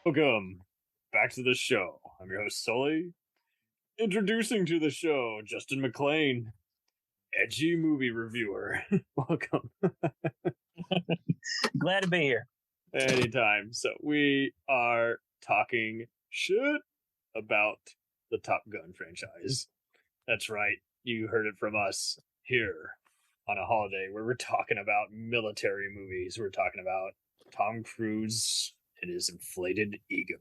Welcome back to the show. I'm your host, Sully. Introducing to the show, Justin McClain, edgy movie reviewer. Welcome. Glad to be here. Anytime. So we are talking shit about the Top Gun franchise. That's right. You heard it from us here on a holiday where we're talking about military movies. We're talking about Tom Cruise and his inflated ego.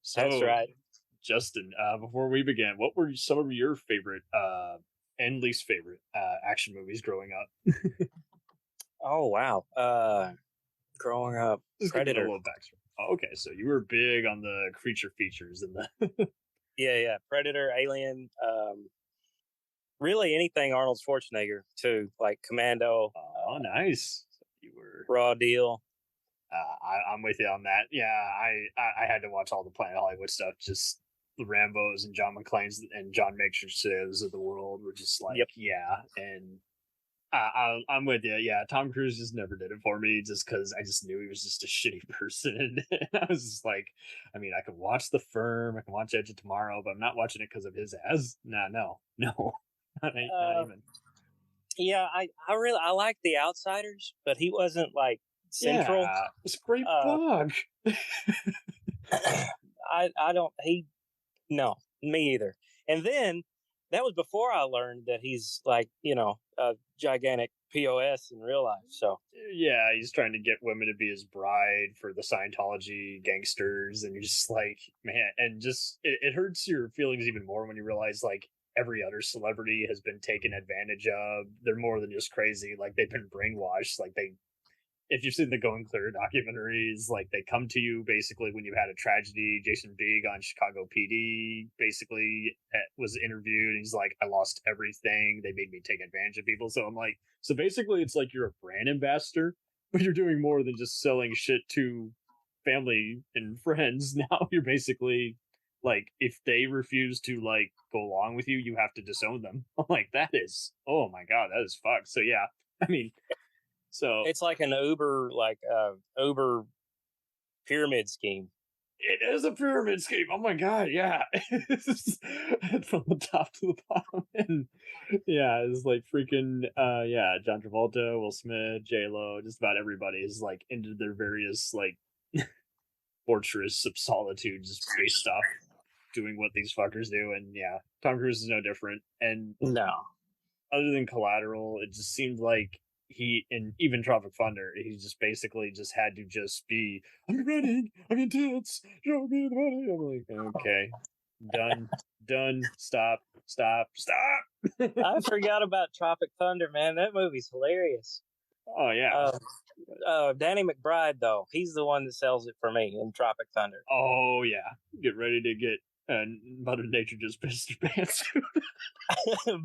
So, that's right. Justin, before we begin, what were some of your favorite and least favorite action movies growing up? Oh, wow. Growing up, Just give Predator. it a little backstory. Oh, okay, so you were big on the creature features and the Yeah. Predator, Alien, really anything Arnold Schwarzenegger, too, like Commando. Oh, nice. So you were Raw Deal. I'm with you on that. Yeah, I had to watch all the Planet Hollywood stuff. Just the Rambos and John McClane's and John Matrix's of the world were just like, Yep. yeah. And I'm with you. Yeah, Tom Cruise just never did it for me, just because I just knew he was just a shitty person. And I was just like, I mean, I could watch The Firm, I can watch Edge of Tomorrow, but I'm not watching it because of his ass. Nah, no, not even. Yeah, I like The Outsiders, but he wasn't like central. Yeah, it's a great book. No, me either. And then that was before I learned that he's like, a gigantic POS in real life. So yeah, he's trying to get women to be his bride for the Scientology gangsters, and you're just like, man, and just it hurts your feelings even more when you realize like every other celebrity has been taken advantage of. They're more than just crazy; like they've been brainwashed. Like if you've seen the Going Clear documentaries, like they come to you basically when you had a tragedy. Jason Bigg on Chicago PD basically was interviewed. And he's like, I lost everything. They made me take advantage of people. So I'm like, so basically it's like you're a brand ambassador, but you're doing more than just selling shit to family and friends. Now you're basically like, if they refuse to like go along with you, you have to disown them. I'm like, that is, oh my God, that is fucked. So yeah, I mean, so it's like an Uber pyramid scheme. it is a pyramid scheme. Oh my God, yeah. From the top to the bottom. And yeah, it's like freaking John Travolta, Will Smith, J-Lo, just about everybody is like into their various like fortress of solitude just based off doing what these fuckers do. And yeah, Tom Cruise is no different. And no, other than Collateral, it just seemed like he, and even Tropic Thunder, he just basically just had to just be, I'm running, I'm intense, show me the money. I'm like, okay, done, stop. I forgot about Tropic Thunder, man. That movie's hilarious. Oh yeah. Danny McBride, though, he's the one that sells it for me in Tropic Thunder. Oh yeah, get ready to get Mother Nature just pissed her pants.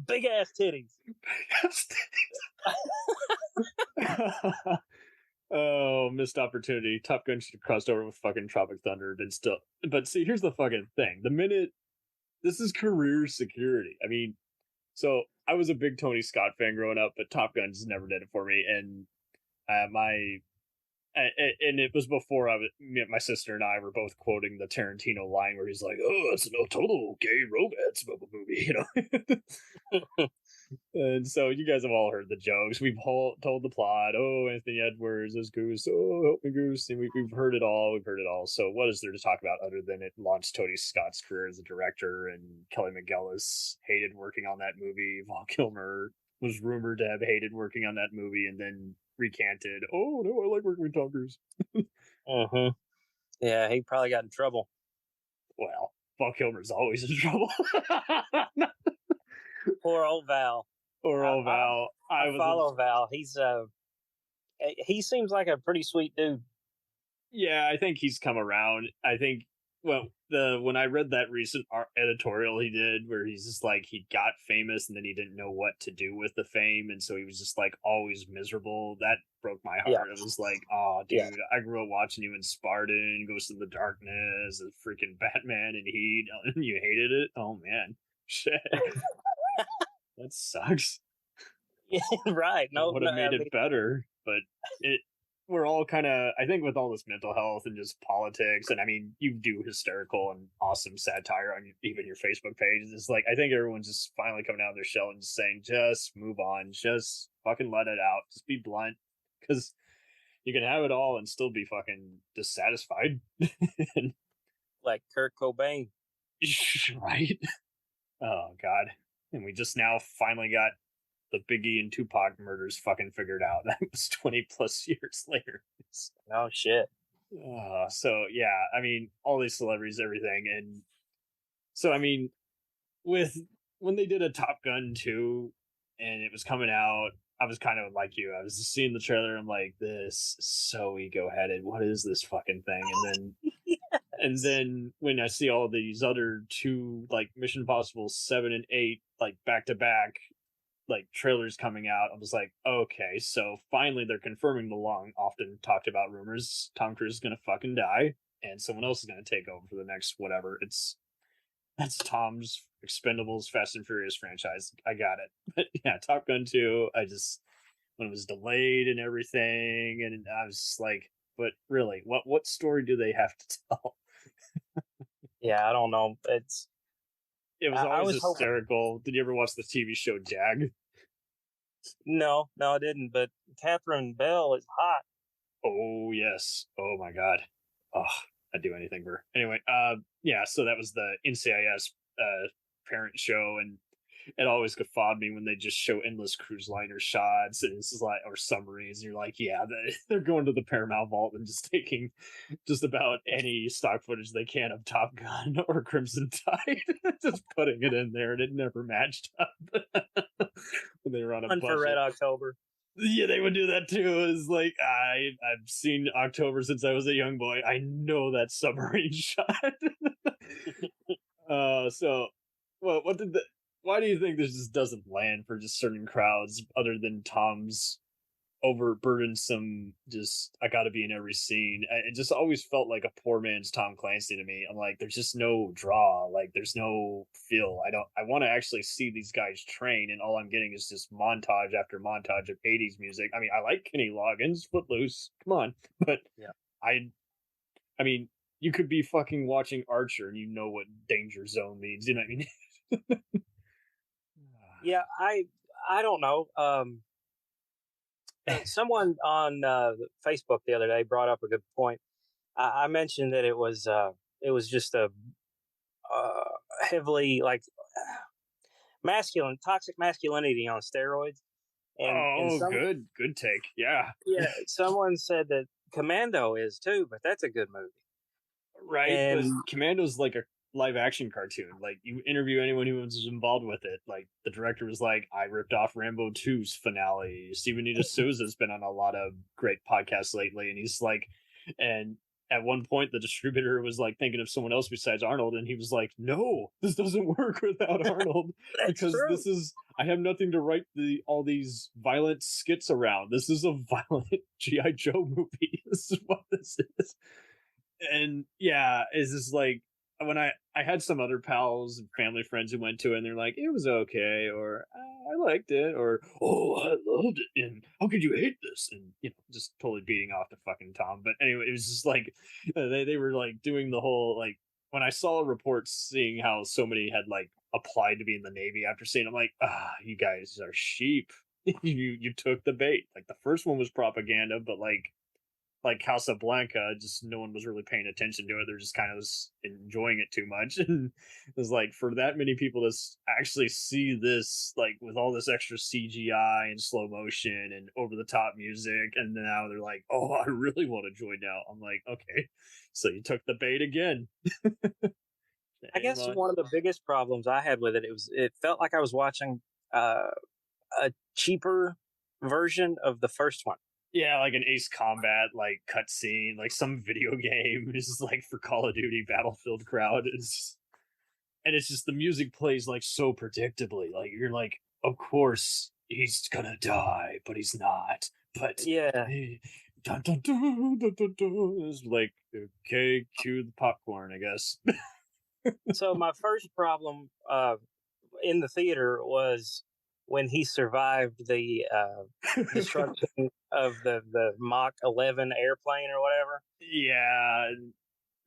Big ass titties. Oh, missed opportunity. Top Gun should have crossed over with fucking Tropic Thunder, but see, here's the fucking thing. The minute this is career security. I mean, so I was a big Tony Scott fan growing up, but Top Gun just never did it for me. And and it was before my sister and I were both quoting the Tarantino line where he's like, "Oh, it's no total gay romance movie," you know. And so you guys have all heard the jokes. We've told the plot. Oh, Anthony Edwards as Goose. Oh, help me, Goose. And we've heard it all. So what is there to talk about other than it launched Tony Scott's career as a director, and Kelly McGillis hated working on that movie. Val Kilmer was rumored to have hated working on that movie and then recanted. Oh, no, I like working with Tom Cruise. Mm-hmm. Yeah, he probably got in trouble. Well, Val Kilmer's always in trouble. Poor old Val. I follow Val. He seems like a pretty sweet dude. Yeah, I think he's come around. I think when I read that recent editorial he did where he's just like he got famous and then he didn't know what to do with the fame, and so he was just like always miserable. That broke my heart. Yeah. It was like, oh, dude, yeah. I grew up watching you in Spartan, Ghost in the Darkness, freaking Batman and Heat, and you hated it. Oh man, shit. That sucks. Yeah, right. No, would have made it better, but we're all kind of, I think, with all this mental health and just politics, and I mean, you do hysterical and awesome satire on even your Facebook page. It's like I think everyone's just finally coming out of their shell and just saying, just move on, just fucking let it out, just be blunt, because you can have it all and still be fucking dissatisfied. Like Kurt Cobain. Right? Oh god. And we just now finally got the Biggie and Tupac murders fucking figured out. That was 20 plus years later. Oh shit. So yeah, I mean, all these celebrities, everything, and so I mean, with when they did a Top Gun 2 and it was coming out, I was kind of like you. I was just seeing the trailer. I'm like, this is so ego headed. What is this fucking thing? And then when I see all these other two, like Mission Impossible 7 and 8, like back to back, like trailers coming out, I was like, okay, so finally they're confirming the long often talked about rumors. Tom Cruise is gonna fucking die, and someone else is gonna take over for the next whatever. That's Tom's Expendables Fast and Furious franchise. I got it. But yeah, Top Gun 2, I just, when it was delayed and everything, and I was just like, but really, what story do they have to tell? Yeah, I don't know. It was I always was hoping. hysterical. Did you ever watch the TV show Jag? No, I didn't. But Catherine Bell is hot. Oh yes. Oh my god. Oh, I'd do anything for her. Anyway, yeah, so that was the NCIS parent show, and it always guffawed me when they just show endless cruise liner shots and it's like, or submarines, and you're like, yeah, they're going to the Paramount Vault and just taking just about any stock footage they can of Top Gun or Crimson Tide, just putting it in there, and it never matched up. When they were on a One budget. for Red October. Yeah, they would do that too. It's like I've seen October since I was a young boy. I know that submarine shot. So what did the why do you think this just doesn't land for just certain crowds other than Tom's overburdensome, just I gotta be in every scene? It just always felt like a poor man's Tom Clancy to me. I'm like, there's just no draw, like there's no feel. I want to actually see these guys train, and all I'm getting is just montage after montage of 80s music. I mean, I like Kenny Loggins, Footloose, come on. But Yeah. I mean, you could be fucking watching Archer and you know what danger zone means, you know what I mean? Yeah, I don't know. Someone on Facebook the other day brought up a good point. I mentioned that it was just a heavily like toxic masculinity on steroids, and Oh, good take. Yeah. yeah, someone said that Commando is too, but that's a good movie. Right, but And Commando's like a live action cartoon. Like, you interview anyone who was involved with it, like the director was like, I ripped off Rambo 2's finale. Steven Souza's been on a lot of great podcasts lately, and he's like, and at one point the distributor was like thinking of someone else besides Arnold, and he was like, no, this doesn't work without Arnold, because true. this is, I have nothing to write all these violent skits around. This is a violent G.I. Joe movie. This is what this is. And yeah, it's just like, when I had some other pals and family friends who went to it, and they're like, it was okay, or I liked it, or oh, I loved it, and how could you hate this? And just totally beating off to fucking Tom. But anyway, it was just like they were like doing the whole, like, when I saw reports seeing how so many had like applied to be in the Navy after seeing, I'm like, you guys are sheep. You took the bait. Like, the first one was propaganda, but like Casablanca, just no one was really paying attention to it. They're just kind of enjoying it too much. And it was like, for that many people to actually see this, like with all this extra CGI and slow motion and over the top music, and now they're like, oh, I really want to join now. I'm like, okay, so you took the bait again. I guess one of the biggest problems I had with it felt like I was watching a cheaper version of the first one. Yeah, like an Ace Combat like cutscene, like some video game. This is like for Call of Duty Battlefield crowd. And it's just the music plays like so predictably. Like, you're like, of course he's gonna die, but he's not. But yeah, dun, dun, dun, dun, dun, dun. It's like, okay, cue the popcorn, I guess. So my first problem in the theater was when he survived the destruction of the Mach 11 airplane or whatever. Yeah,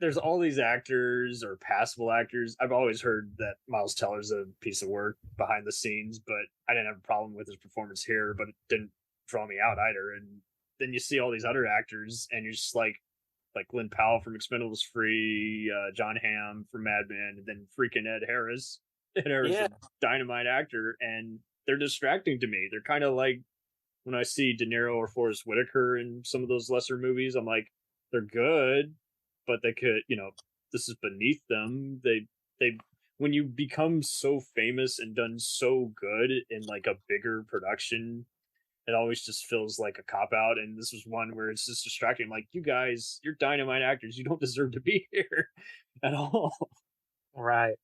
there's all these actors or passable actors. I've always heard that Miles Teller's a piece of work behind the scenes, but I didn't have a problem with his performance here, but it didn't draw me out either. And then you see all these other actors, and you're just like Lynn Powell from Expendables 3, John Hamm from Mad Men, and then freaking Ed Harris. Ed Harris is a dynamite actor, and they're distracting to me. They're kind of like when I see De Niro or Forrest Whitaker in some of those lesser movies, I'm like, they're good, but they could, this is beneath them. They when you become so famous and done so good in like a bigger production, it always just feels like a cop out. And this was one where it's just distracting. Like, you guys, you're dynamite actors. You don't deserve to be here at all. Right.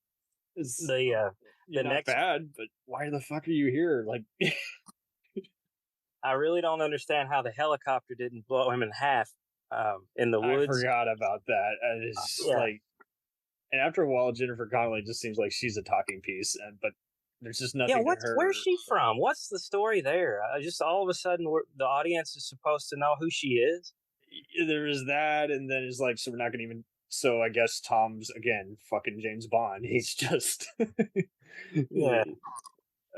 It's the not next bad, but why the fuck are you here? Like, I really don't understand how the helicopter didn't blow him in half in the woods. I forgot about that. It's like, and after a while, Jennifer Connelly just seems like she's a talking piece, but there's just nothing. Yeah, to her. Where's she from? What's the story there? Just all of a sudden, the audience is supposed to know who she is. There is that, and then it's like, so we're not going to even. So I guess Tom's again fucking James Bond. He's just yeah.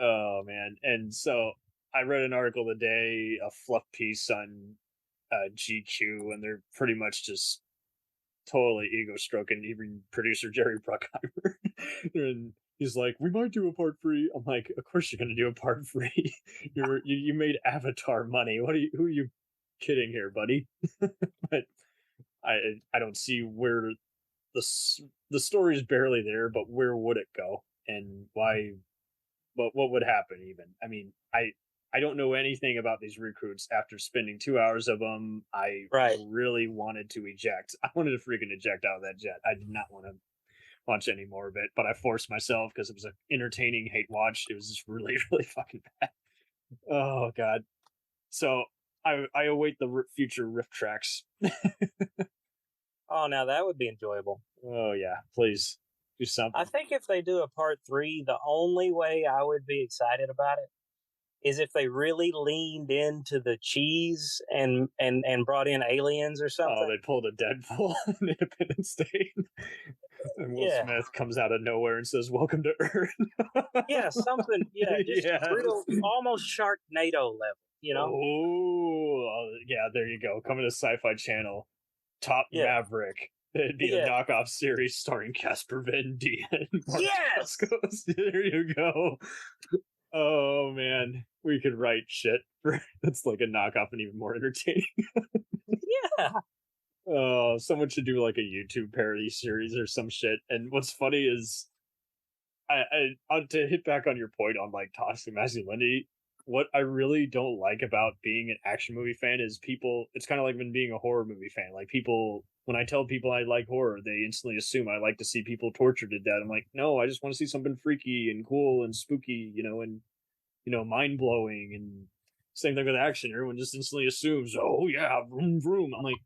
Oh man, and so I read an article today, a fluff piece on GQ, and they're pretty much just totally ego stroking even producer Jerry Bruckheimer. And he's like, we might do a part 3. I'm like, of course you're gonna do a part 3. You made Avatar money. Who are you kidding here, buddy? But I don't see where the story is barely there, but where would it go and why? But what would happen even? I mean, I don't know anything about these recruits after spending 2 hours of them. I really wanted to eject. I wanted to freaking eject out of that jet. I did not want to watch any more of it, but I forced myself because it was an entertaining hate watch. It was just really, really fucking bad. Oh God. So I await the future riff tracks. Oh, now that would be enjoyable. Oh yeah, please do something. I think if they do a part 3, the only way I would be excited about it is if they really leaned into the cheese and brought in aliens or something. Oh, they pulled a Deadpool on Independence Day. And Will Smith comes out of nowhere and says, "Welcome to Earth." Yeah, something. Yeah, just real, almost Sharknado level. Oh, yeah, there you go. Coming to Sci-Fi Channel. Top Maverick. It'd be a knockoff series starring Casper Van Dien. Yes! There you go. Oh, man. We could write shit. That's like a knockoff and even more entertaining. Yeah. Oh, someone should do like a YouTube parody series or some shit. And what's funny is, I to hit back on your point on like toxic masculinity, what I really don't like about being an action movie fan is people, it's kind of like when being a horror movie fan. Like people, when I tell people I like horror, they instantly assume I like to see people tortured to death. I'm like, no, I just want to see something freaky and cool and spooky, and, mind blowing. And same thing with action. Everyone just instantly assumes, oh yeah, vroom, vroom. I'm like,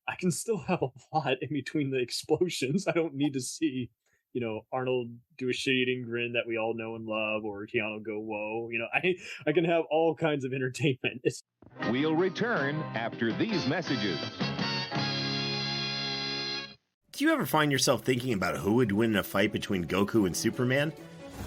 I can still have a plot in between the explosions. I don't need to see, Arnold do a shit-eating grin that we all know and love, or Keanu go, whoa. I can have all kinds of entertainment. We'll return after these messages. Do you ever find yourself thinking about who would win in a fight between Goku and Superman?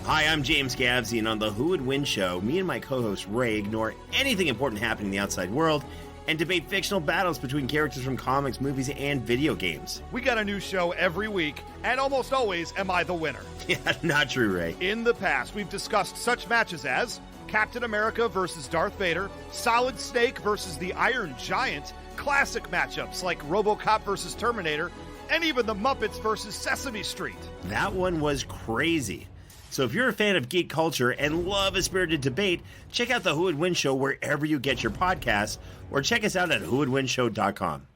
Hi, I'm James Gavsey, and on the Who Would Win show, me and my co-host Ray ignore anything important happening in the outside world and debate fictional battles between characters from comics, movies, and video games. We got a new show every week, and almost always am I the winner. Yeah, not true, Ray. In the past, we've discussed such matches as Captain America versus Darth Vader, Solid Snake versus the Iron Giant, classic matchups like RoboCop versus Terminator, and even the Muppets versus Sesame Street. That one was crazy. So if you're a fan of geek culture and love a spirited debate, check out the Who Would Win show wherever you get your podcasts, or check us out at whowouldwinshow.com.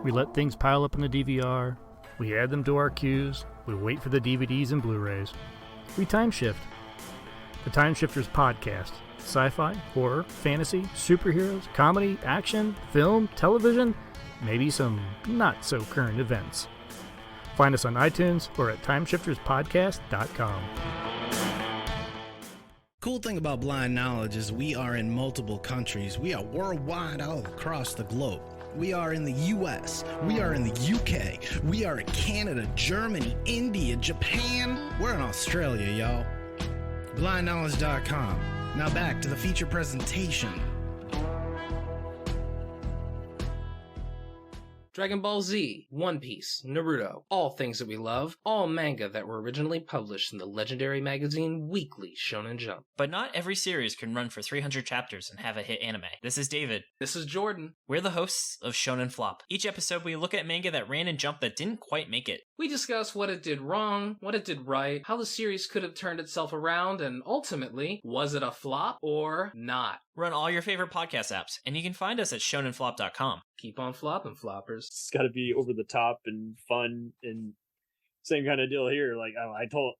We let things pile up in the DVR, we add them to our queues, we wait for the DVDs and Blu-rays. We time shift. The Time Shifters podcast. Sci-fi, horror, fantasy, superheroes, comedy, action, film, television, maybe some not-so-current events. Find us on iTunes or at timeshifterspodcast.com. Cool thing about Blind Knowledge is we are in multiple countries. We are worldwide all across the globe. We are in the US, we are in the UK, we are in Canada, Germany, India, Japan. We're in Australia, y'all. BlindKnowledge.com. Now back to the feature presentation. Dragon Ball Z, One Piece, Naruto, all things that we love, all manga that were originally published in the legendary magazine Weekly Shonen Jump. But not every series can run for 300 chapters and have a hit anime. This is David. This is Jordan. We're the hosts of Shonen Flop. Each episode we look at manga that ran in Jump that didn't quite make it. We discuss what it did wrong, what it did right, how the series could have turned itself around, and ultimately, was it a flop or not? We're on all your favorite podcast apps, and you can find us at shonenflop.com. Keep on flopping, floppers. It's got to be over the top and fun, and same kind of deal here. Like I told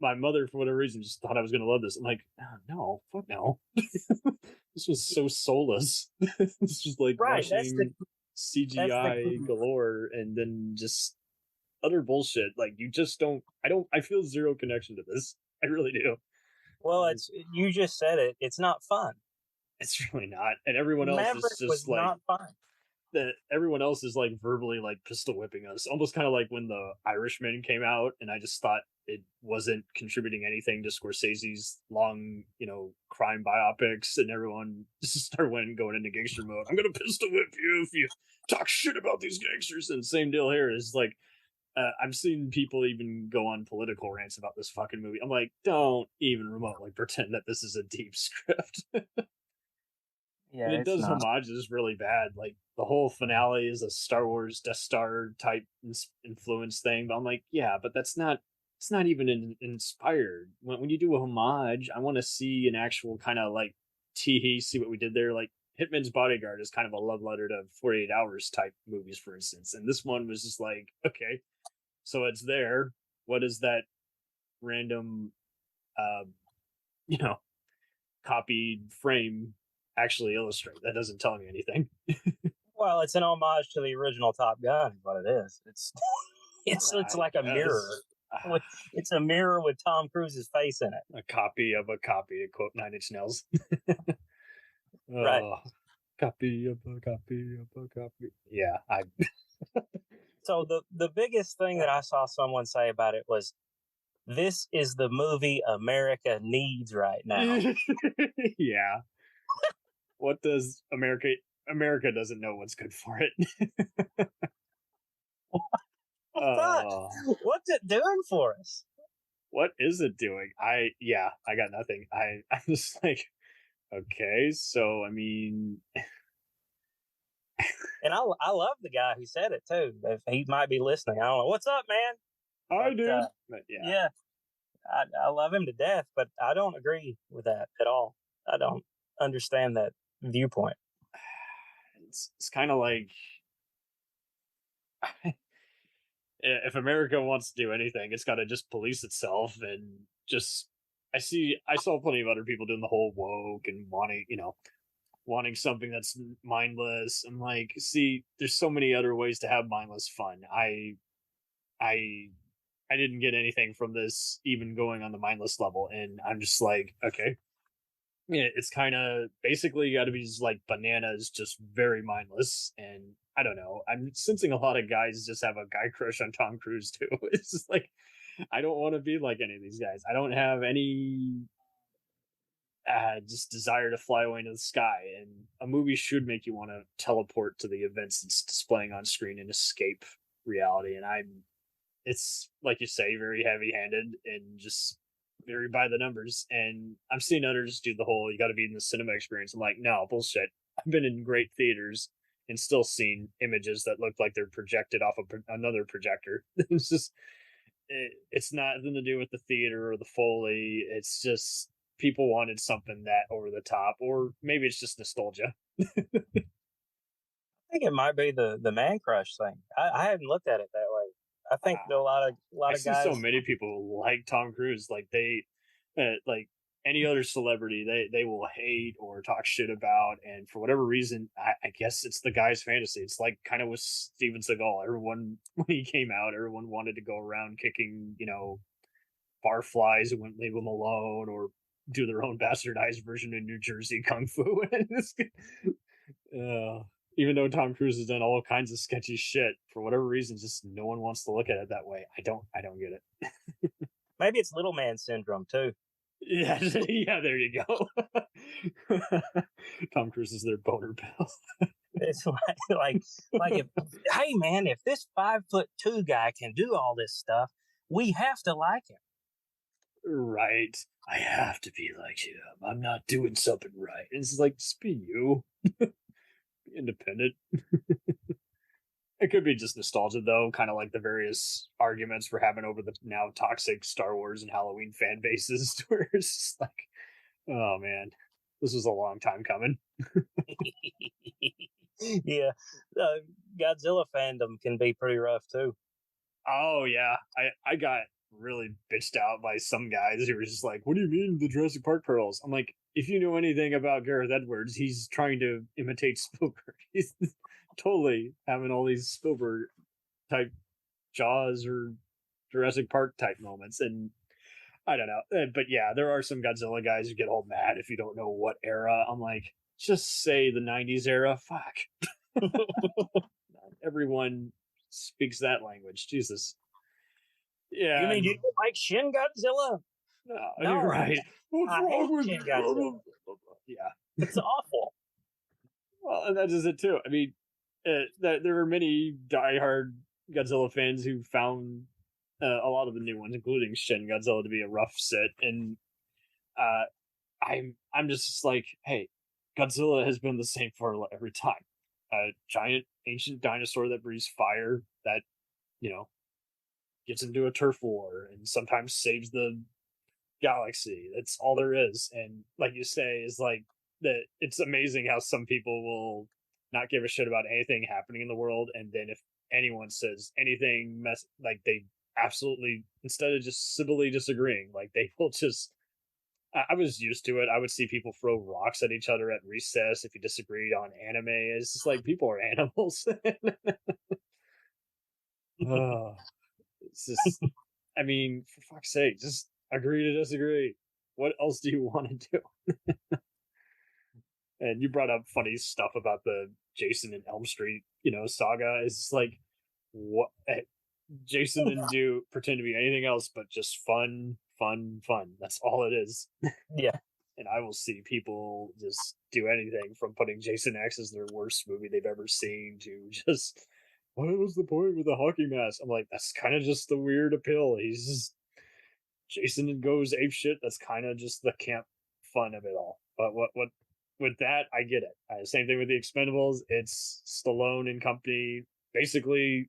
my mother, for whatever reason, just thought I was going to love this. I'm like, oh, no, fuck no. This was so soulless. It's just like watching CGI galore, and then just utter bullshit. Like you just I feel zero connection to this. I really do. Well, you just said it. It's not fun. It's really not, and everyone else Maverick is just was like not fun. That. Everyone else is like verbally like pistol whipping us, almost kind of like when The Irishman came out, and I just thought it wasn't contributing anything to Scorsese's long, crime biopics, and everyone just started going into gangster mode. I'm gonna pistol whip you if you talk shit about these gangsters. And same deal here is like. I've seen people even go on political rants about this fucking movie. I'm like, don't even remotely pretend that this is a deep script. Yeah, and it does homages really bad. Like the whole finale is a Star Wars Death Star type influence thing. But I'm like, yeah, but it's not even inspired. When you do a homage, I want to see an actual kind of like, see what we did there. Like Hitman's Bodyguard is kind of a love letter to 48 Hours type movies, for instance. And this one was just like, okay, so it's there. What is that random, copied frame actually illustrate? That doesn't tell me anything. Well, it's an homage to the original Top Gun, is what it is. It's like a mirror. It's a mirror with Tom Cruise's face in it. A copy of a copy, to quote Nine Inch Nails. Right. Copy of a copy of a copy. Yeah, So the biggest thing that I saw someone say about it was, this is the movie America needs right now. Yeah. What does America doesn't know what's good for it. What's it doing for us? What is it doing? I got nothing. I'm just like, okay, so I mean, and I love the guy who said it too. If he might be listening, I don't know. What's up, man? I do. But yeah. I love him to death, but I don't agree with that at all. I don't understand that viewpoint. It's kind of like, if America wants to do anything, it's got to just police itself and just. I saw plenty of other people doing the whole woke and wanting something that's mindless. I'm like, see, there's so many other ways to have mindless fun. I didn't get anything from this, even going on the mindless level, and I'm just like, okay. Yeah, it's kind of basically you got to be just like bananas, just very mindless. And I don't know. I'm sensing a lot of guys just have a guy crush on Tom Cruise too. It's just like, I don't want to be like any of these guys. I don't have any just desire to fly away into the sky. And a movie should make you want to teleport to the events it's displaying on screen and escape reality. And it's like you say, very heavy-handed and just very by the numbers. And I'm seeing others do the whole, you got to be in the cinema experience. I'm like, no, bullshit. I've been in great theaters and still seen images that look like they're projected off of another projector. It's just, it's nothing to do with the theater or the Foley. It's just people wanted something that over the top, or maybe it's just nostalgia. I think it might be the man crush thing. I hadn't looked at it that way. I think a lot of guys. So many people like Tom Cruise, like they, like any other celebrity they will hate or talk shit about, and for whatever reason, I guess it's the guy's fantasy. It's like kind of with Steven Seagal. Everyone, when he came out, everyone wanted to go around kicking, barflies who wouldn't leave them alone, or do their own bastardized version of New Jersey Kung Fu. And even though Tom Cruise has done all kinds of sketchy shit, for whatever reason, just no one wants to look at it that way. I don't get it. Maybe it's little man syndrome too. Yeah, yeah, there you go. Tom Cruise is their boner pal. It's like if, hey man, if this 5'2" guy can do all this stuff, we have to like him. Right. I have to be like him. I'm not doing something right. And it's like, just be you. Be independent. It could be just nostalgia, though, kind of like the various arguments we're having over the now toxic Star Wars and Halloween fan bases, where it's just like, oh man, this was a long time coming. Yeah, Godzilla fandom can be pretty rough too. Oh yeah, I got really bitched out by some guys who were just like, what do you mean the Jurassic Park pearls? I'm like, if you know anything about Gareth Edwards, he's trying to imitate Spielberg. He's totally having all these Spielberg type Jaws or Jurassic Park type moments, and I don't know. But yeah, there are some Godzilla guys who get all mad if you don't know what era. I'm like, just say the 90s era. Fuck. Everyone speaks that language. Jesus. Yeah. You mean you don't like Shin Godzilla? No, you're right. What's I wrong hate with Shin Godzilla. Yeah. It's awful. Well, and that is it too. I mean, that there are many diehard Godzilla fans who found a lot of the new ones, including Shin Godzilla, to be a rough sit, and I'm just like, hey, Godzilla has been the same for every time. A giant ancient dinosaur that breathes fire, that gets into a turf war and sometimes saves the galaxy. That's all there is. And like you say, is like that. It's amazing how some people will not give a shit about anything happening in the world, and then if anyone says anything like they absolutely, instead of just civilly disagreeing, like they will just. I was used to it. I would see people throw rocks at each other at recess if you disagreed on anime. It's just like, people are animals. It's just, I mean, for fuck's sake, just agree to disagree. What else do you want to do? And you brought up funny stuff about the Jason and Elm Street, saga. It's like, what? Jason didn't pretend to be anything else but just fun. That's all it is. Yeah. And I will see people just do anything from putting Jason X as their worst movie they've ever seen to just, what was the point with the hockey mask? I'm like, that's kind of just the weird appeal. He's just Jason goes ape shit. That's kind of just the camp fun of it all. But what with that, I get it. Same thing with the Expendables. It's Stallone and company basically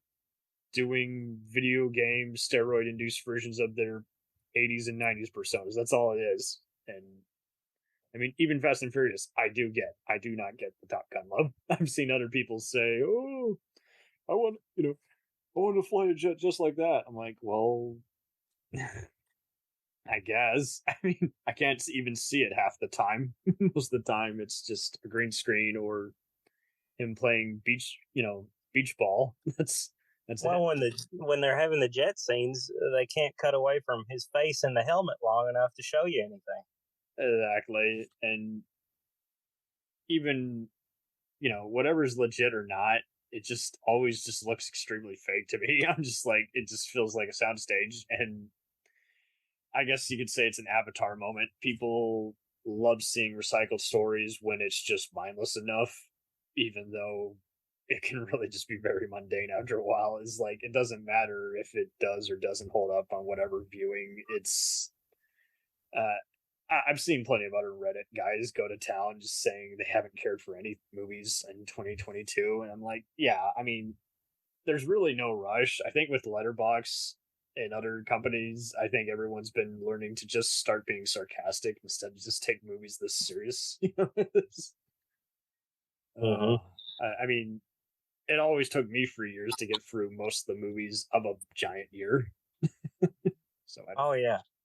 doing video game steroid induced versions of their 80s and 90s personas. That's all it is. And I mean, even Fast and Furious, I do not get the Top Gun love. I've seen other people say, oh, I want to fly a jet just like that. I'm like, well, I guess. I mean, I can't even see it half the time. Most of the time, it's just a green screen or him playing beach ball. That's well, it. when they're having the jet scenes, they can't cut away from his face in the helmet long enough to show you anything. Exactly. And even, whatever's legit or not, it just always just looks extremely fake to me. I'm just like, it just feels like a soundstage. And I guess you could say it's an Avatar moment. People love seeing recycled stories when it's just mindless enough, even though it can really just be very mundane after a while. It's like, it doesn't matter if it does or doesn't hold up on whatever viewing. It's I've seen plenty of other Reddit guys go to town just saying they haven't cared for any movies in 2022, and I'm like, yeah, I mean, there's really no rush. I think with Letterboxd and other companies, I think everyone's been learning to just start being sarcastic instead of just take movies this serious. I mean, it always took me 3 years to get through most of the movies of a giant year. So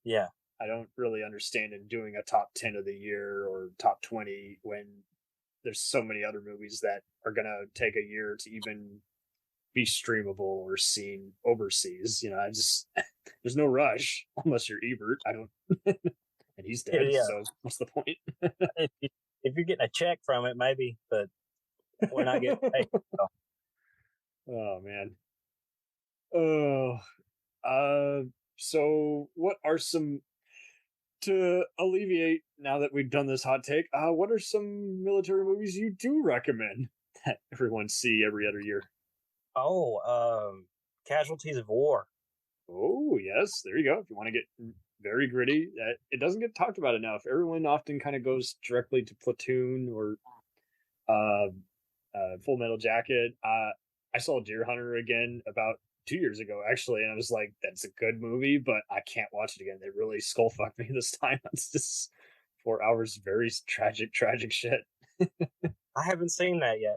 yeah. I don't really understand in doing a top 10 of the year or top 20 when there's so many other movies that are gonna take a year to even be streamable or seen overseas. You know, I just there's no rush unless you're Ebert. I don't, and he's dead. Yeah. So what's the point? If you're getting a check from it, maybe, but we're not getting paid. So. Oh man. So what are some, to alleviate now that we've done this hot take? What are some military movies you do recommend that everyone see every other year? Casualties of War. Oh yes, there you go. If you want to get very gritty, it doesn't get talked about enough. Everyone often kind of goes directly to Platoon or Full Metal Jacket. I saw Deer Hunter again about 2 years ago, actually, and I was like, that's a good movie, but I can't watch it again. They really skull fucked me this time. It's just 4 hours of very tragic shit. I haven't seen that yet.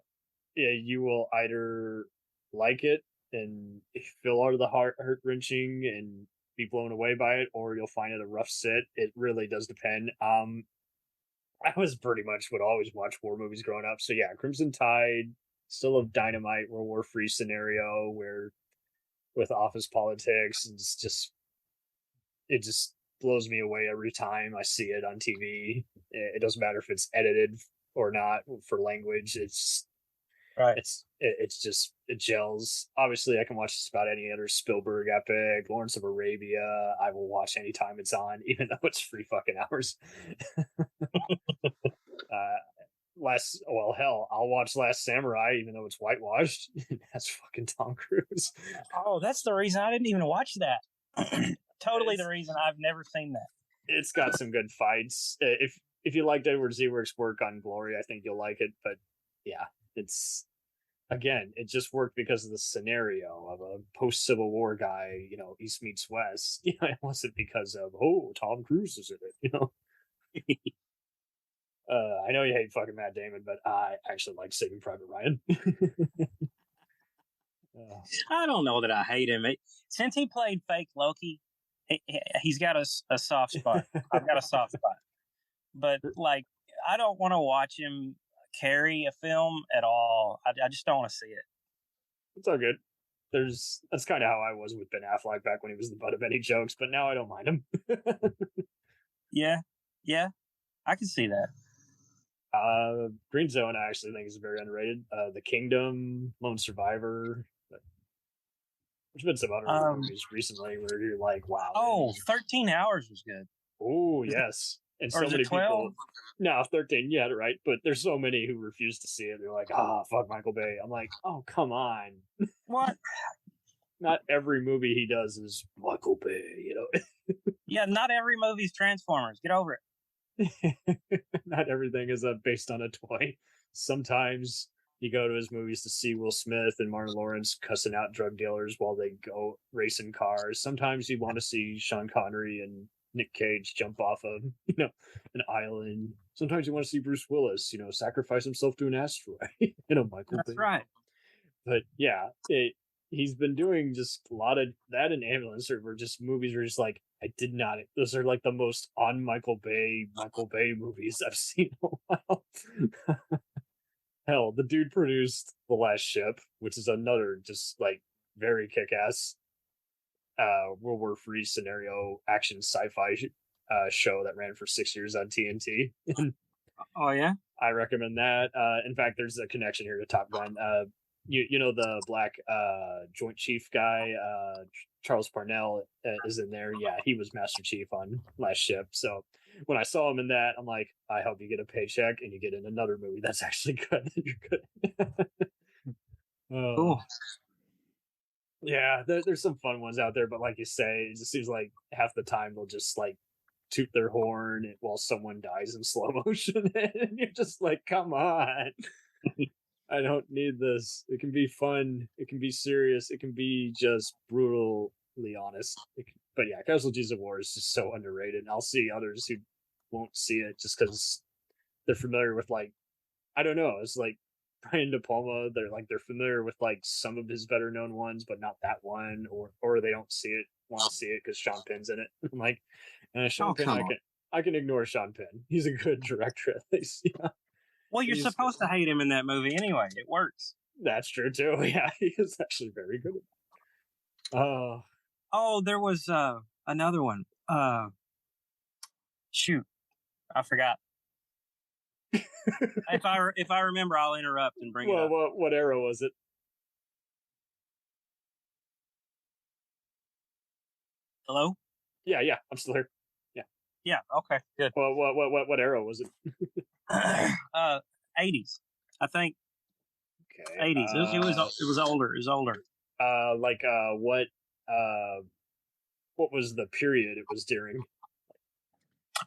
Yeah, you will either like it and feel out of the heart wrenching and be blown away by it, or you'll find it a rough sit. It really does depend. I was pretty much would always watch war movies growing up. So yeah, Crimson Tide, still a dynamite World War III scenario where with office politics, and it just blows me away every time I see it on TV. It doesn't matter if it's edited or not for language. It's right. It gels. Obviously, I can watch just about any other Spielberg epic, Lawrence of Arabia. I will watch anytime it's on, even though it's 3 fucking hours. I'll watch Last Samurai, even though it's whitewashed. That's fucking Tom Cruise. Oh, that's the reason I didn't even watch that. Totally the reason I've never seen that. It's got some good fights. If you liked Edward Zwick's work on Glory, I think you'll like it. But yeah, it just worked because of the scenario of a post-Civil War guy, East meets West. It wasn't because of, Tom Cruise is in it, I know you hate fucking Matt Damon, but I actually like Saving Private Ryan. I don't know that I hate him. Since he played fake Loki, he's got a soft spot. I've got a soft spot. But, I don't want to watch him carry a film at all. I just don't want to see it. It's all good. That's kind of how I was with Ben Affleck back when he was the butt of any jokes, but now I don't mind him. Yeah, I can see that. Green Zone, I actually think is very underrated. The Kingdom, Lone Survivor. There's been some other movies recently where you're like, wow. 13 Hours was good. Oh, yes. And or so many 12? people. No, 13. You had it right. But there's so many who refuse to see it. They're like, fuck Michael Bay. I'm like, oh, come on. What? Not every movie he does is Michael Bay, Yeah, not every movie's Transformers. Get over it. Not everything is based on a toy. Sometimes you go to his movies to see Will Smith and Martin Lawrence cussing out drug dealers while they go racing cars. Sometimes you want to see Sean Connery and Nick Cage jump off of, an island. Sometimes you want to see Bruce Willis, sacrifice himself to an asteroid. Michael That's Bay. right. But yeah, he's been doing just a lot of that, and Ambulance were just movies where just like, those are like the most on Michael Bay movies I've seen in a while. Hell, the dude produced The Last Ship, which is another just like very kick-ass World War III scenario action sci-fi show that ran for 6 years on TNT. Oh yeah, I recommend that. In fact, there's a connection here to Top Gun. You know the black Joint Chief guy, Charles Parnell is in there. Yeah, he was Master Chief on Last Ship. So when I saw him in that, I'm like, I hope you get a paycheck and you get in another movie that's actually good. You're good. Cool. Yeah, there's some fun ones out there, but like you say, it just seems like half the time they'll just like toot their horn while someone dies in slow motion, and you're just like, come on. I don't need this. It can be fun. It can be serious. It can be just brutally honest. But yeah, Casualties of War is just so underrated. I'll see others who won't see it just because they're familiar with, like, I don't know. It's like Brian De Palma. They're familiar with like some of his better known ones, but not that one, or they don't want to see it because Sean Penn's in it. I'm like, Sean Penn, I can ignore Sean Penn. He's a good director at least. Yeah. Well, you're supposed to hate him in that movie anyway. It works. That's true too. Yeah, he is actually very good. Oh, there was another one. Shoot, I forgot. if I remember, I'll interrupt and bring it up. What era was it? Hello? Yeah, I'm still here. Yeah. Okay. Good. Well, what era was it? 80s, I think. Okay. 80s. It was older. It was older. What was the period it was during?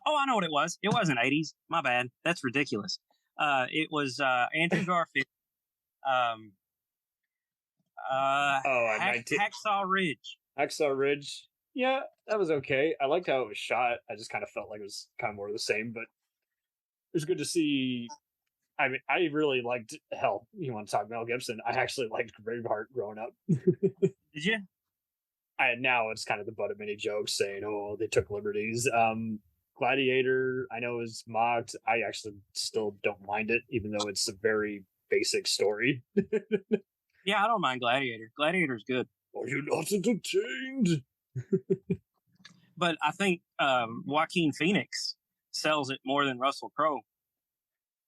Oh, I know what it was. It wasn't 80s. My bad. That's ridiculous. It was Andrew Garfield. Hacksaw Ridge. Hacksaw Ridge. Yeah, that was okay. I liked how it was shot. I just kind of felt like it was kind of more of the same, but it was good to see. I mean, I really liked, hell, you want to talk Mel Gibson? I actually liked Braveheart growing up. Did you? Now it's kind of the butt of many jokes saying, oh, they took liberties. Gladiator, I know is mocked. I actually still don't mind it, even though it's a very basic story. Yeah, I don't mind Gladiator. Gladiator's good. Are you not entertained? But I think Joaquin Phoenix sells it more than Russell Crowe.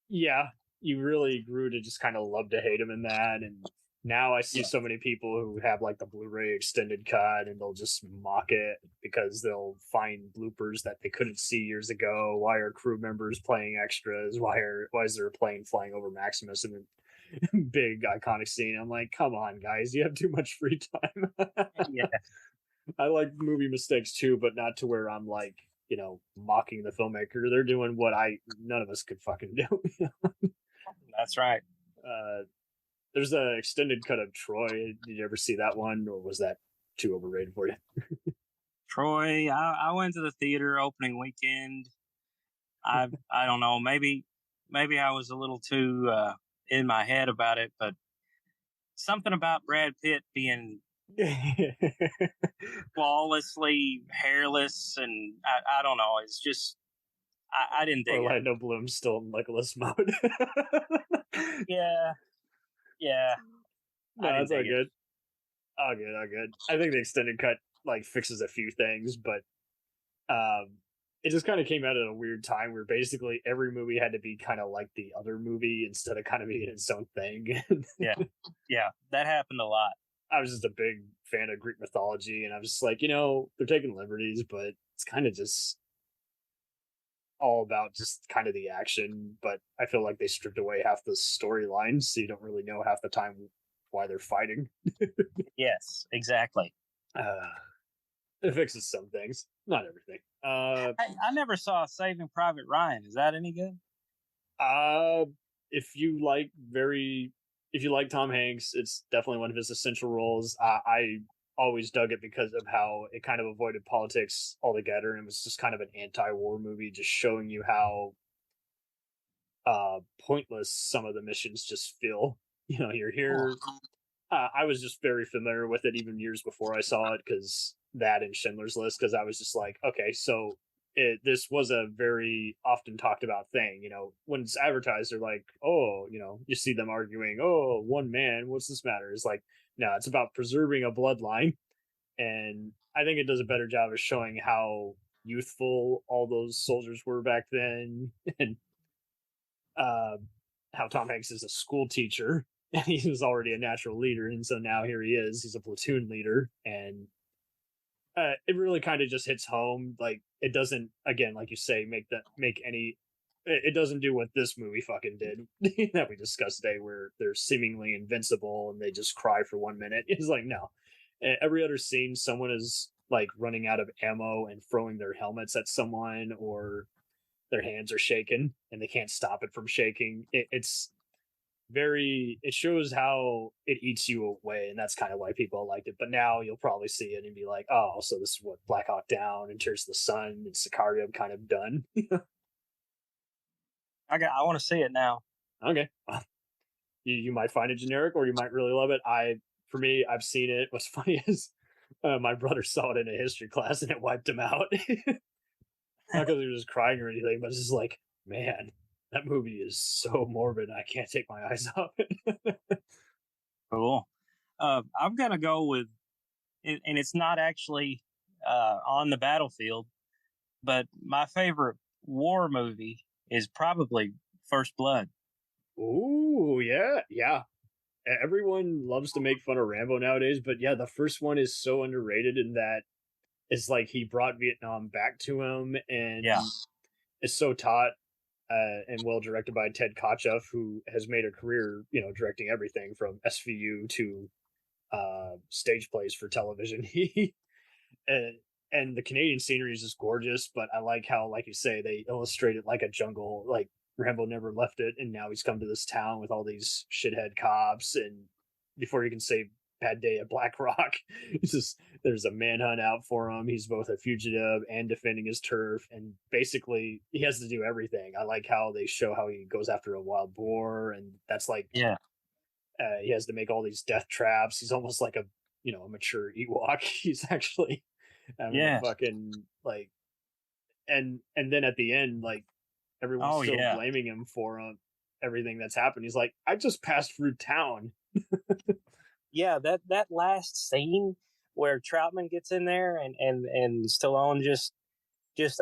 Yeah, you really grew to just kind of love to hate him in that, and now I see so many people who have like the Blu-ray extended cut, and they'll just mock it because they'll find bloopers that they couldn't see years ago. Why are crew members playing extras? Why is there a plane flying over Maximus in a big iconic scene? I'm like, come on, guys, you have too much free time. Yeah. I like movie mistakes too, but not to where I'm like, mocking the filmmaker. They're doing what none of us could fucking do. That's right. There's an extended cut of Troy. Did you ever see that one, or was that too overrated for you? Troy, I went to the theater opening weekend. I don't know. Maybe I was a little too in my head about it, but something about Brad Pitt being flawlessly hairless, and I don't know. It's just I didn't dig Orlando Bloom's still in Legolas mode. Yeah. No, that's all good. All good. I think the extended cut fixes a few things, but it just kind of came out at a weird time where basically every movie had to be kind of like the other movie instead of kind of being its own thing. Yeah, that happened a lot. I was just a big fan of Greek mythology, and I was just like, they're taking liberties, but it's kind of just all about just kind of the action. But I feel like they stripped away half the storylines, so you don't really know half the time why they're fighting. Yes, exactly. It fixes some things, not everything. I never saw Saving Private Ryan. Is that any good? If you like Tom Hanks, it's definitely one of his essential roles. I always dug it because of how it kind of avoided politics altogether, and it was just kind of an anti-war movie, just showing you how pointless some of the missions just feel. You're here. I was just very familiar with it even years before I saw it, because that and Schindler's List, because I was just like, okay, so this was a very often talked about thing. When it's advertised, they're like, oh, you see them arguing, oh, one man, what's this matter? It's like, no, it's about preserving a bloodline. And I think it does a better job of showing how youthful all those soldiers were back then, and how Tom Hanks is a school teacher, and he was already a natural leader, and so now here he is, he's a platoon leader, and it really kind of just hits home. Like, it doesn't, again, like you say, it doesn't do what this movie fucking did that we discussed today, where they're seemingly invincible and they just cry for 1 minute. It's like, no. Every other scene, someone is like running out of ammo and throwing their helmets at someone, or their hands are shaking and they can't stop it from shaking. It shows how it eats you away, and that's kind of why people liked it. But now you'll probably see it and be like, oh, so this is what Black Hawk Down and Tears of the Sun and Sicario kind of done. I want to see it now. Okay. You might find it generic, or you might really love it. For me, I've seen it. What's funny is my brother saw it in a history class and it wiped him out. Not because they're just crying or anything, but it's just like, man, that movie is so morbid. I can't take my eyes off it. Cool. I'm gonna go with, and it's not actually on the battlefield, but my favorite war movie is probably First Blood. Ooh, yeah. Everyone loves to make fun of Rambo nowadays, but yeah, the first one is so underrated in that it's like he brought Vietnam back to him, and Yeah. it's so taut and well directed by Ted Kotcheff, who has made a career, directing everything from SVU to stage plays for television. And the Canadian scenery is just gorgeous, but I like how, like you say, they illustrate it like a jungle. Like Rambo never left it, and now he's come to this town with all these shithead cops, and before you can say bad day at Black Rock, it's just there's a manhunt out for him. He's both a fugitive and defending his turf, and basically he has to do everything. I like how they show how he goes after a wild boar, and that's like Yeah. he has to make all these death traps. He's almost like a mature Ewok. He's actually having Yeah. a fucking like, and then at the end, like everyone's Oh, still yeah. blaming him for everything that's happened. He's like, I just passed through town. Yeah, that last scene where Troutman gets in there and Stallone just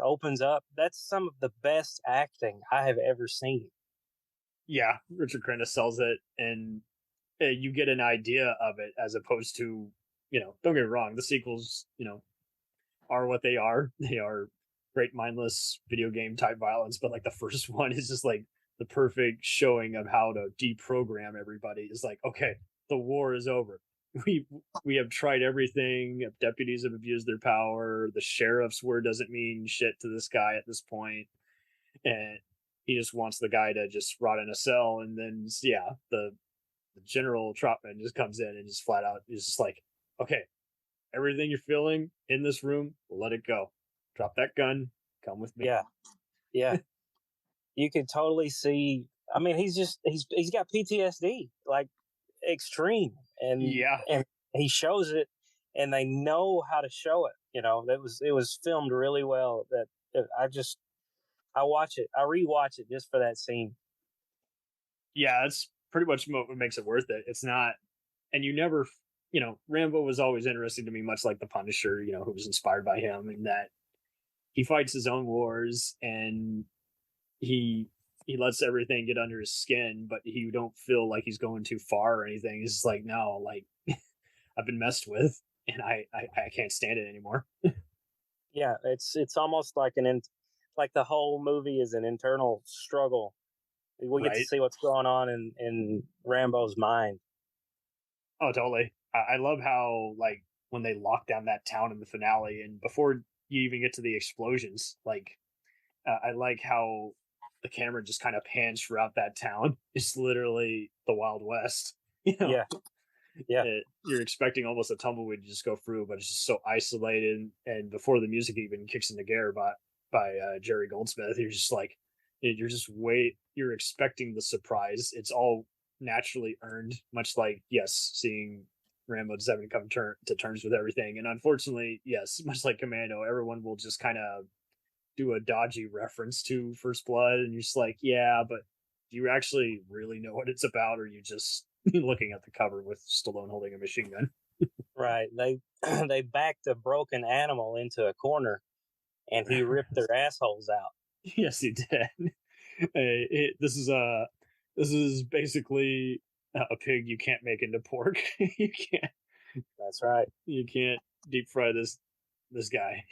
opens up. That's some of the best acting I have ever seen. Yeah, Richard Crenna sells it, and you get an idea of it as opposed to, don't get me wrong, the sequels, are what they are. They are great mindless video game type violence, but like the first one is just like the perfect showing of how to deprogram everybody. Is like, okay, the war is over. We have tried everything. Deputies have abused their power. The sheriff's word doesn't mean shit to this guy at this point, and he just wants the guy to just rot in a cell. And then the General Trotman just comes in and just flat out is just like, okay, everything you're feeling in this room, let it go. Drop that gun. Come with me. Yeah. You can totally see. I mean, he's got PTSD, like extreme, and he shows it, and they know how to show it. It was filmed really well. That I watch it. I rewatch it just for that scene. Yeah, that's pretty much what makes it worth it. It's not, and you never, Rambo was always interesting to me, much like the Punisher, who was inspired by him, and that he fights his own wars, and he lets everything get under his skin, but you don't feel like he's going too far or anything. It's like, no, like I've been messed with, and I can't stand it anymore. Yeah, it's almost like like the whole movie is an internal struggle. We get to see what's going on in Rambo's mind. Oh, totally. I love how, like, when they lock down that town in the finale, and before you even get to the explosions, like, I like how the camera just kind of pans throughout that town. It's literally the Wild West. Yeah. You're expecting almost a tumbleweed to just go through, but it's just so isolated. And before the music even kicks into gear by Jerry Goldsmith, you're just like, you're expecting the surprise. It's all naturally earned, much like, yes, seeing Rambo just having to come to terms with everything. And unfortunately, yes, much like Commando, everyone will just kind of do a dodgy reference to First Blood, and you're just like, yeah, but do you actually really know what it's about, or are you just looking at the cover with Stallone holding a machine gun? Right. They backed a broken animal into a corner, and he ripped their assholes out. Yes, he did. This is basically a pig you can't make into pork. You can't. That's right. You can't deep fry this guy.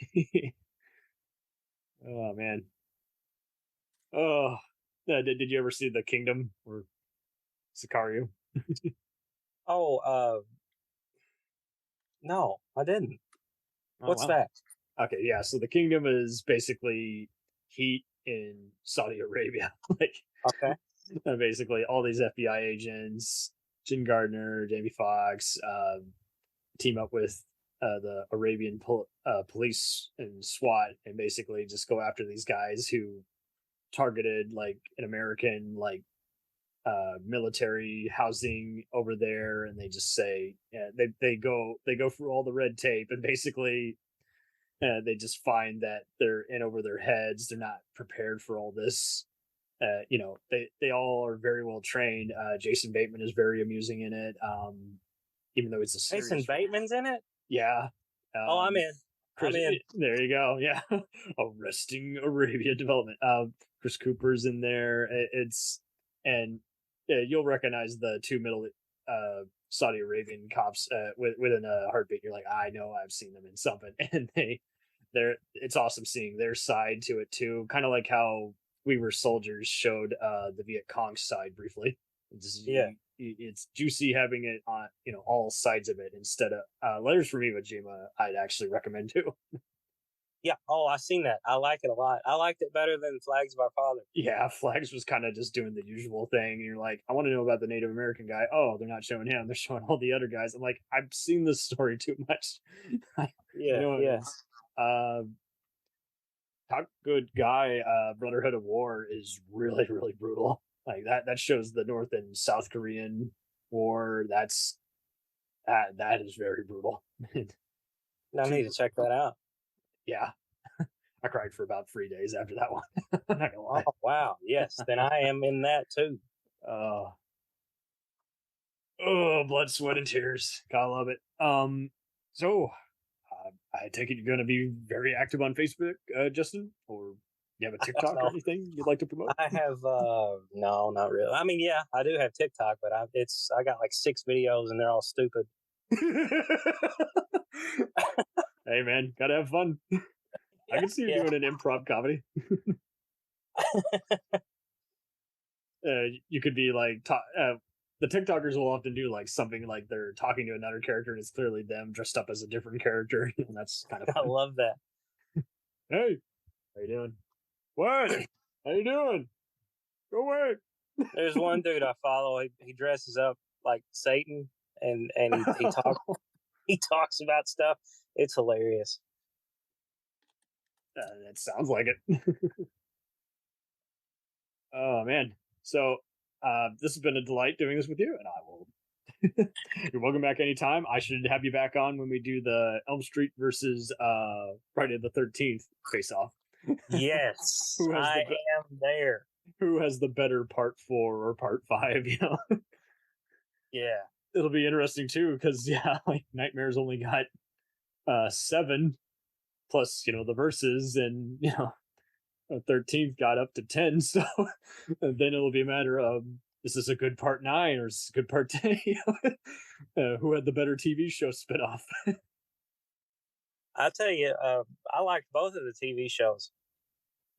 Oh man. Oh, did you ever see The Kingdom or Sicario? No, I didn't. What's wow. that? Okay, yeah. So The Kingdom is basically Heat in Saudi Arabia. Like, okay, basically all these FBI agents, Jim Gardner, Jamie Foxx, team up with the Arabian police and SWAT, and basically just go after these guys who targeted like an American military housing over there, and they just say, yeah, they go through all the red tape, and basically They just find that they're in over their heads. They're not prepared for all this. They all are very well trained. Jason Bateman is very amusing in it. Even though it's a series. Jason Bateman's in it? Yeah. I'm in. I'm in. There you go. Yeah. Arresting Arabia Development. Chris Cooper's in there. You'll recognize the two middle Saudi Arabian cops within a heartbeat. You're like, I know I've seen them in something. And it's awesome seeing their side to it too. Kind of like how We Were Soldiers showed the Viet Cong side briefly. It's juicy having it on, all sides of it instead of Letters from Iwo Jima. I'd actually recommend too. Yeah. Oh, I've seen that. I like it a lot. I liked it better than Flags of Our Father. Yeah, Flags was kind of just doing the usual thing. And you're like, I want to know about the Native American guy. Oh, they're not showing him. They're showing all the other guys. I'm like, I've seen this story too much. Talk Good Guy, Brotherhood of War is really, really brutal. Like that shows the North and South Korean war. That is very brutal. I need to check that out. Yeah. I cried for about 3 days after that one. I'm not gonna lie. Oh, wow. Yes. Then I am in that too. Blood, sweat, and tears. Gotta love it. So I take it you're gonna be very active on Facebook, Justin, or you have a TikTok or anything you'd like to promote? I have no, not really. I mean, yeah, I do have TikTok, but I got like 6 videos and they're all stupid. Hey man, gotta have fun. I can see you doing an improv comedy. You could be like the TikTokers will often do like something like they're talking to another character and it's clearly them dressed up as a different character. And that's kind of fun. I love that. Hey, how you doing? What? How you doing? Go away. There's one dude I follow. He dresses up like Satan and he talks about stuff. It's hilarious. That sounds like it. Oh man. So this has been a delight doing this with you, and I will. You're welcome back anytime. I should have you back on when we do the Elm Street versus Friday the 13th face-off. Yes, I am there. Who has the better part 4 or part 5? Yeah, it'll be interesting too because like Nightmare's only got 7 plus the verses, and 13th got up to 10, so then it'll be a matter of, is this a good part 9 or is this a good part 10? Who had the better TV show spinoff? I'll tell you, I liked both of the TV shows.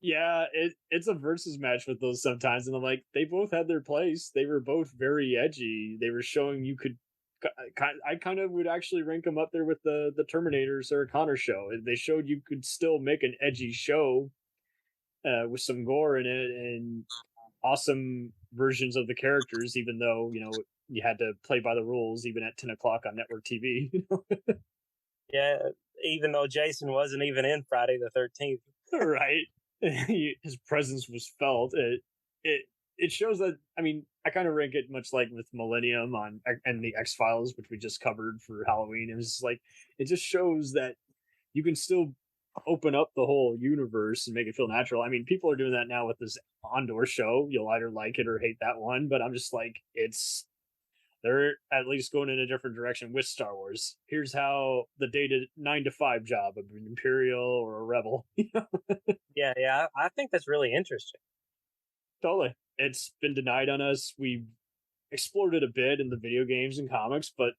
Yeah, it's a versus match with those sometimes, and I'm like, they both had their place. They were both very edgy. They were showing you could. I kind of would actually rank them up there with the Terminator Sarah Connor show. They showed you could still make an edgy show with some gore in it and awesome versions of the characters, even though you had to play by the rules even at 10 o'clock on network TV. Yeah, even though Jason wasn't even in Friday the 13th. Right. His presence was felt. It shows that, I kind of rank it much like with Millennium and the X-Files, which we just covered for Halloween. It was just like, it just shows that you can still open up the whole universe and make it feel natural. People are doing that now with this Andor show. You'll either like it or hate that one, but I'm just like, they're at least going in a different direction with Star Wars. Here's how the 9 to 5 job of an Imperial or a Rebel. Yeah, I think that's really interesting. Totally. It's been denied on us. We've explored it a bit in the video games and comics, but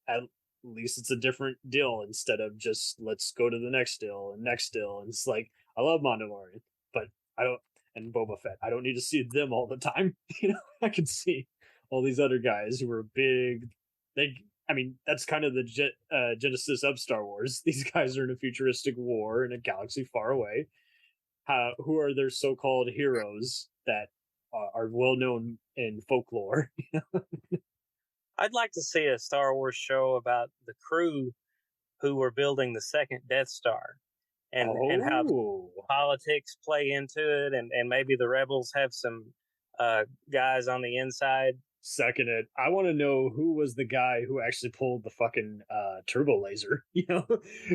at least it's a different deal instead of just let's go to the next deal. And it's like, I love Mandalorian, but I don't, and Boba Fett. I don't need to see them all the time. I can see all these other guys who are big. That's kind of the genesis of Star Wars. These guys are in a futuristic war in a galaxy far away. Who are their so-called heroes that are well known in folklore? I'd like to see a Star Wars show about the crew who were building the second Death Star, and how politics play into it, and maybe the rebels have some guys on the inside second it. I want to know who was the guy who actually pulled the fucking turbo laser. You know,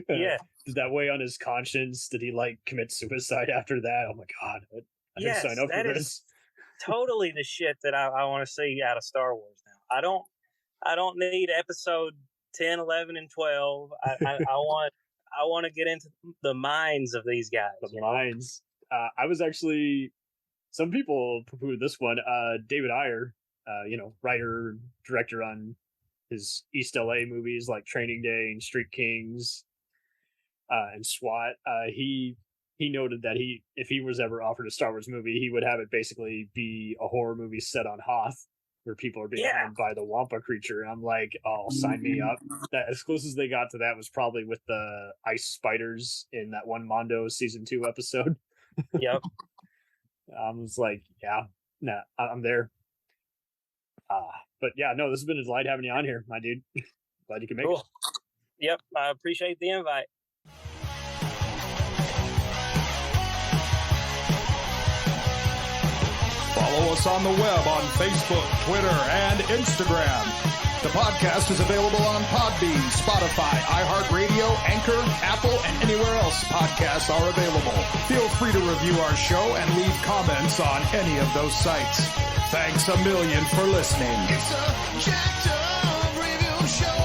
did that weigh on his conscience? Did he like commit suicide after that? Oh my god, I didn't sign up for this. Totally the shit that I want to see out of Star Wars now. I don't need episode 10, 11, and 12. I want to get into the minds of these guys. The minds. I was actually, some people poo-pooed this one. David Ayer, writer, director on his East LA movies like Training Day and Street Kings and SWAT. He noted that if he was ever offered a Star Wars movie, he would have it basically be a horror movie set on Hoth, where people are being hunted by the Wampa creature. And I'm like, oh, sign me up. That as close as they got to that was probably with the ice spiders in that one Mondo season 2 episode. Yep. I was like, yeah, nah, I'm there. But yeah, no, this has been a delight having you on here, my dude. Glad you can make it. Yep, I appreciate the invite. Follow us on the web on Facebook, Twitter, and Instagram. The podcast is available on Podbean, Spotify, iHeartRadio, Anchor, Apple, and anywhere else podcasts are available. Feel free to review our show and leave comments on any of those sites. Thanks a million for listening. It's a jacked up review show.